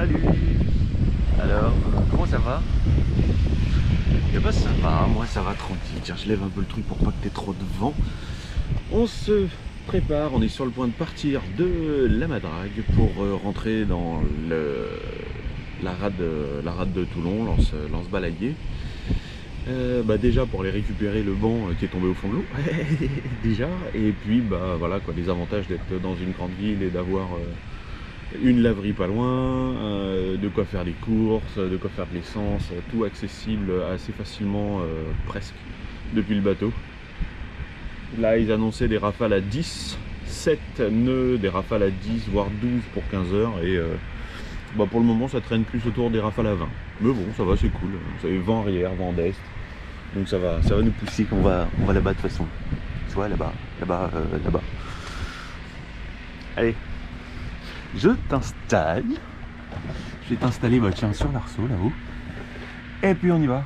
Salut. Alors, comment ça va? Eh ben ça va, moi ça va tranquille. Tiens, je lève un peu le truc pour pas que t'aies trop de vent. On se prépare, on est sur le point de partir de la Madrague pour rentrer dans la rade de Toulon, Lance Balaguer. Déjà pour aller récupérer le banc qui est tombé au fond de l'eau déjà, et puis voilà quoi, les avantages d'être dans une grande ville et d'avoir une laverie pas loin, de quoi faire des courses, de quoi faire de l'essence, tout accessible assez facilement presque depuis le bateau. Là ils annonçaient des rafales à 10, 7 nœuds, des rafales à 10 voire 12 pour 15 heures et pour le moment ça traîne plus autour des rafales à 20. Mais bon ça va, c'est cool, vous savez, vent arrière, vent d'est, donc ça va nous pousser qu'on va là-bas de toute façon. Tu vois, là-bas. Allez, je t'installe. Je vais t'installer tiens, sur l'arceau là-haut. Et puis on y va.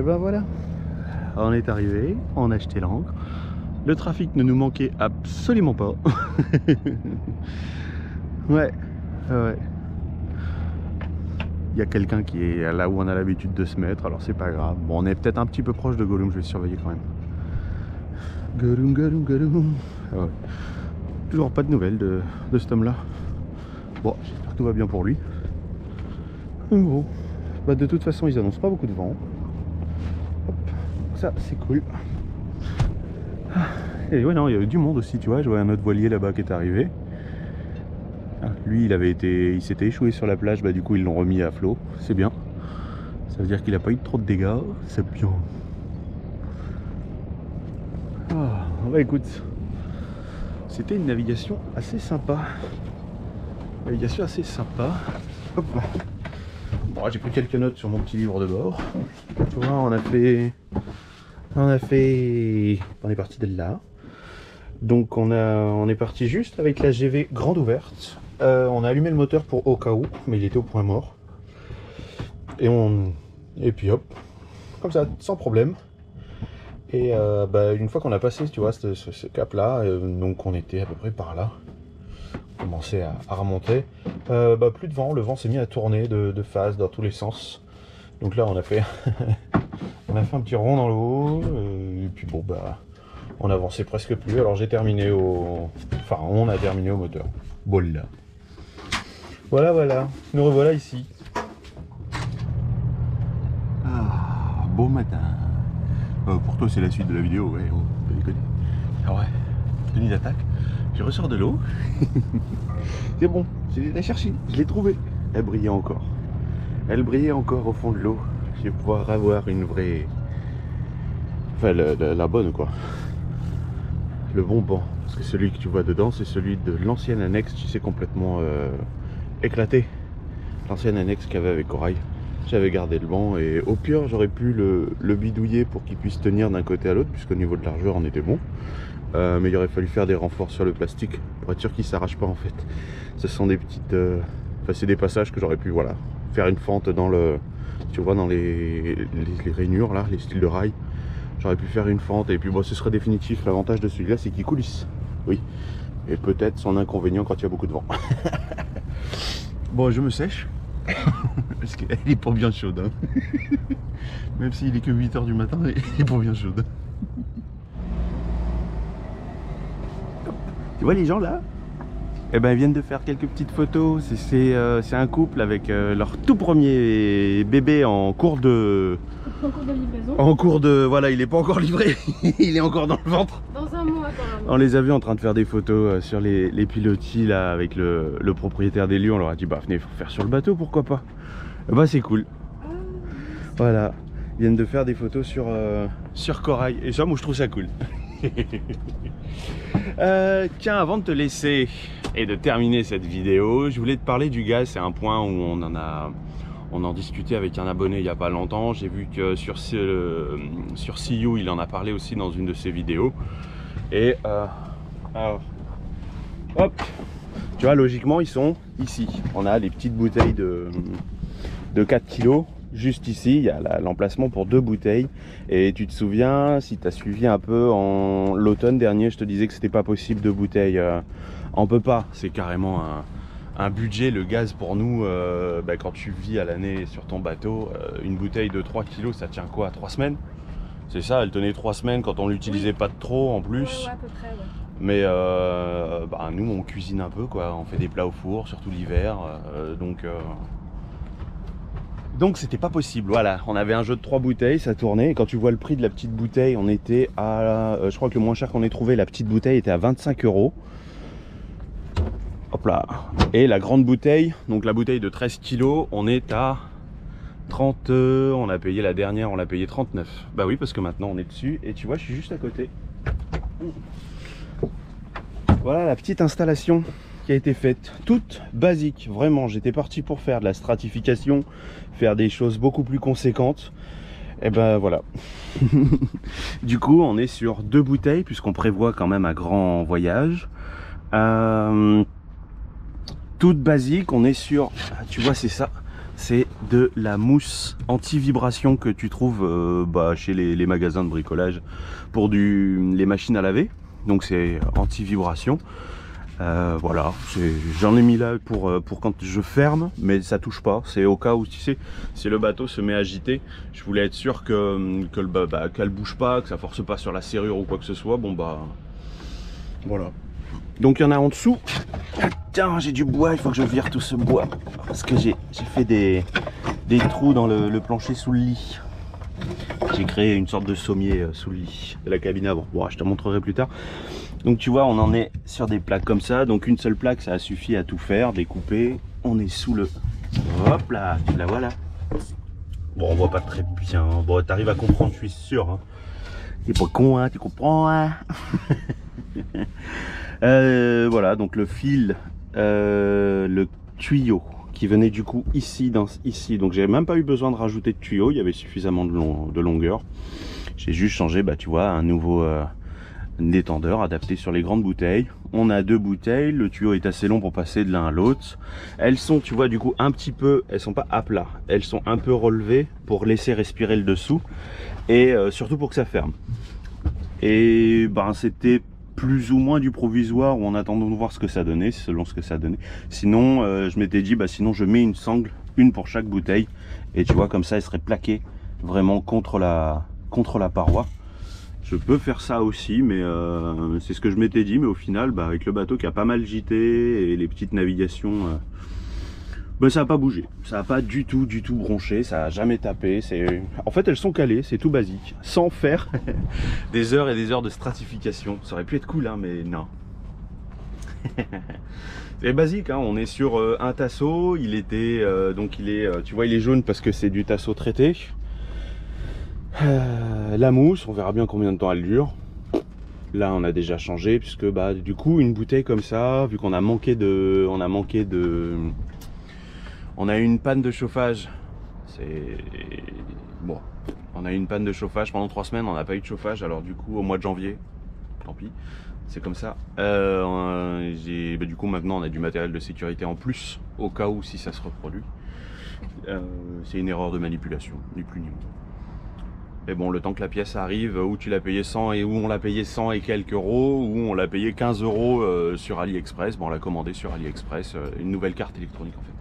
ben voilà, on est arrivé, on a acheté l'ancre. Le trafic ne nous manquait absolument pas. Ouais, ouais. Il y a quelqu'un qui est là où on a l'habitude de se mettre, alors c'est pas grave. Bon, on est peut-être un petit peu proche de Gollum, je vais surveiller quand même. Gollum, Gollum, Gollum. Ah ouais. Toujours pas de nouvelles de cet homme-là. Bon, j'espère que tout va bien pour lui. Bon, bah de toute façon, ils annoncent pas beaucoup de vent. Hop, ça, c'est cool. Et ouais, non, il y a eu du monde aussi, tu vois. Je vois un autre voilier là-bas qui est arrivé. Ah, lui, il s'était échoué sur la plage, bah du coup, ils l'ont remis à flot. C'est bien. Ça veut dire qu'il n'a pas eu trop de dégâts. C'est bien. Ah, bah écoute, c'était une navigation assez sympa. Navigation assez sympa. Hop. Bon, j'ai pris quelques notes sur mon petit livre de bord. Tu vois, on est parti de là. Donc on est parti juste avec la GV grande ouverte. On a allumé le moteur pour au cas où, mais il était au point mort. Et puis hop, comme ça, sans problème. Et bah, une fois qu'on a passé, tu vois, ce cap là, donc on était à peu près par là. On commençait à remonter. Bah, plus de vent, le vent s'est mis à tourner de face dans tous les sens. Donc là on a fait on a fait un petit rond dans l'eau. Et puis bon bah on avançait presque plus. Alors j'ai terminé on a terminé au moteur. Voilà. Voilà, nous revoilà ici. Ah, beau matin. Pour toi c'est la suite de la vidéo, ouais, oh, pas déconner. Ah ouais, tenue d'attaque. Je ressors de l'eau. C'est bon, je l'ai cherché, je l'ai trouvé. Elle brillait encore. Elle brillait encore au fond de l'eau. Je vais pouvoir avoir une vraie... Enfin la bonne quoi. Le bon banc. Parce que celui que tu vois dedans, c'est celui de l'ancienne annexe, tu sais, complètement éclaté. L'ancienne annexe qu'il y avait avec Corail. J'avais gardé le banc et au pire j'aurais pu le bidouiller pour qu'il puisse tenir d'un côté à l'autre, puisqu'au niveau de largeur on était bon. Mais il aurait fallu faire des renforts sur le plastique pour être sûr qu'il ne s'arrache pas en fait. Ce sont des petites... Enfin c'est des passages que j'aurais pu voilà, faire une fente dans le... Tu vois, dans les rainures là, les styles de rail. J'aurais pu faire une fente et puis bon ce serait définitif. L'avantage de celui-là c'est qu'il coulisse. Oui. Et peut-être son inconvénient quand il y a beaucoup de vent. Bon je me sèche. Parce qu'elle est pas bien chaude hein. Même s'il est que 8 h du matin, elle est pas bien chaude. Tu vois les gens là? Eh ben ils viennent de faire quelques petites photos. C'est un couple avec leur tout premier bébé en cours de... En cours de livraison. En cours de... Voilà, il est pas encore livré. Il est encore dans le ventre. Dans un mois quand même. On les a vus en train de faire des photos sur les pilotis là avec le propriétaire des lieux. On leur a dit bah venez faire sur le bateau, pourquoi pas. Bah c'est cool. Voilà, ils viennent de faire des photos sur Corail. Et ça moi je trouve ça cool. Tiens, avant de te laisser et de terminer cette vidéo, je voulais te parler du gaz. C'est un point où on en discutait avec un abonné il n'y a pas longtemps. J'ai vu que sur CU il en a parlé aussi dans une de ses vidéos. Et alors, hop, tu vois, logiquement ils sont ici. On a les petites bouteilles de 4 kg. Juste ici, il y a l'emplacement pour 2 bouteilles. Et tu te souviens, si tu as suivi un peu en l'automne dernier, je te disais que c'était pas possible 2 bouteilles. On peut pas, c'est carrément un budget, le gaz pour nous. Bah, quand tu vis à l'année sur ton bateau, une bouteille de 3 kg, ça tient quoi, 3 semaines? C'est ça, elle tenait 3 semaines quand on l'utilisait pas de trop en plus. Ouais, à peu près, ouais. Mais bah, nous, on cuisine un peu, quoi. On fait des plats au four, surtout l'hiver. Donc c'était pas possible, voilà, on avait un jeu de 3 bouteilles, ça tournait, et quand tu vois le prix de la petite bouteille, on était à, je crois que le moins cher qu'on ait trouvé, la petite bouteille était à 25 €. Hop là. Et la grande bouteille, donc la bouteille de 13 kg, on est à 30, on a payé la dernière, on l'a payé 39. Bah oui, parce que maintenant on est dessus, et tu vois, je suis juste à côté. Voilà la petite installation qui a été faite, toute basique, vraiment. J'étais parti pour faire de la stratification, faire des choses beaucoup plus conséquentes. Et ben voilà. Du coup, on est sur 2 bouteilles puisqu'on prévoit quand même un grand voyage. Toute basique, on est sur, tu vois, c'est ça. c'est de la mousse anti-vibration que tu trouves chez les magasins de bricolage pour les machines à laver. Donc c'est anti-vibration. Voilà, j'en ai mis là pour quand je ferme, mais ça touche pas. C'est au cas où, tu sais, si le bateau se met à agiter, je voulais être sûr qu'elle bouge pas, que ça force pas sur la serrure ou quoi que ce soit. Bon bah voilà. Donc il y en a en dessous. Tiens, j'ai du bois, il faut que je vire tout ce bois parce que j'ai fait des trous dans le plancher sous le lit. J'ai créé une sorte de sommier sous le lit de la cabine avant. Bon, je te montrerai plus tard. Donc tu vois, on en est sur des plaques comme ça. Donc une seule plaque, ça a suffi à tout faire, découper. On est sous le... Hop là, la voilà. Bon, on voit pas très bien. Bon, t'arrives à comprendre, je suis sûr. Hein. T'es pas con, hein, tu comprends, hein. Voilà, donc le fil, le tuyau qui venait du coup ici, donc j'ai même pas eu besoin de rajouter de tuyau, il y avait suffisamment de longueur. J'ai juste changé, bah tu vois, un nouveau détendeur adapté sur les grandes bouteilles. On a 2 bouteilles, le tuyau est assez long pour passer de l'un à l'autre. Elles sont, tu vois, du coup un petit peu, elles sont pas à plat, elles sont un peu relevées pour laisser respirer le dessous et surtout pour que ça ferme. Et ben c'était plus ou moins du provisoire ou en attendant de voir ce que ça donnait, selon ce que ça donnait. Sinon je m'étais dit, bah sinon je mets une sangle, une pour chaque bouteille, et tu vois, comme ça elle serait plaquée vraiment contre la paroi. Je peux faire ça aussi, mais c'est ce que je m'étais dit, mais au final, bah, avec le bateau qui a pas mal gité et les petites navigations, bah, ça n'a pas bougé, ça n'a pas du tout bronché, ça n'a jamais tapé. En fait, elles sont calées, c'est tout basique, sans faire des heures et des heures de stratification. Ça aurait pu être cool, hein, mais non. C'est basique, hein. On est sur un tasseau, il était, donc il est, tu vois, il est jaune parce que c'est du tasseau traité. La mousse, on verra bien combien de temps elle dure. Là on a déjà changé puisque bah du coup une bouteille comme ça, vu qu'on a manqué de, on a eu une panne de chauffage. C'est bon, on a eu une panne de chauffage pendant 3 semaines, on n'a pas eu de chauffage, alors du coup au mois de janvier, tant pis, c'est comme ça. Du coup maintenant on a du matériel de sécurité en plus au cas où si ça se reproduit. C'est une erreur de manipulation, ni plus ni moins. Mais bon, le temps que la pièce arrive, où tu l'as payé 100 et où on l'a payé 100 et quelques euros, où on l'a payé 15 euros sur AliExpress. Bon, on l'a commandé sur AliExpress, une nouvelle carte électronique en fait.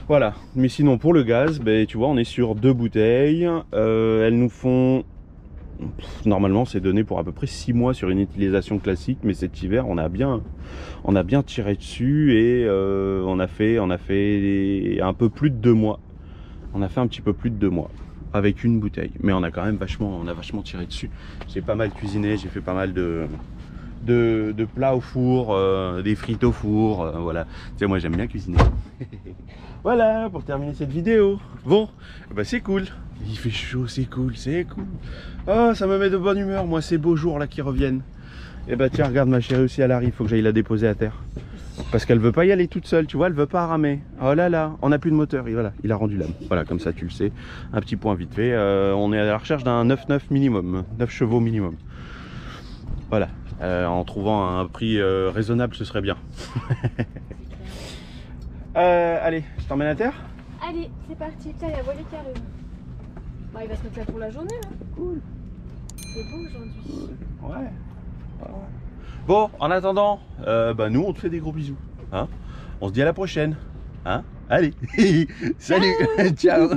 Voilà, mais sinon pour le gaz, ben, tu vois, on est sur 2 bouteilles. Elles nous font... Normalement, c'est donné pour à peu près 6 mois sur une utilisation classique, mais cet hiver, on a bien tiré dessus et on a fait un peu plus de 2 mois. On a fait un petit peu plus de 2 mois. Avec une bouteille, mais on a quand même vachement tiré dessus. J'ai pas mal cuisiné, j'ai fait pas mal de plats au four, des frites au four, voilà. Tu sais, moi j'aime bien cuisiner. Voilà pour terminer cette vidéo. Bon, bah c'est cool, il fait chaud, c'est cool, c'est cool. Oh, ça me met de bonne humeur, moi, ces beaux jours là qui reviennent. Et bah tiens, regarde, ma chérie aussi elle arrive, faut que j'aille la déposer à terre. Parce qu'elle veut pas y aller toute seule, tu vois, elle veut pas ramer. Oh là là, on n'a plus de moteur, et voilà, il a rendu l'âme. Voilà, comme ça tu le sais, un petit point vite fait. On est à la recherche d'un 9,9 minimum, 9 chevaux minimum. Voilà, en trouvant un prix raisonnable, ce serait bien. Allez, je t'emmène à terre. Allez, c'est parti. Tiens, il y a Volet qui arrive. Bah, il va se mettre là pour la journée, là. Cool. C'est beau aujourd'hui. Ouais. Bon, en attendant, bah nous on te fait des gros bisous. Hein, on se dit à la prochaine. Hein, allez, salut, ciao.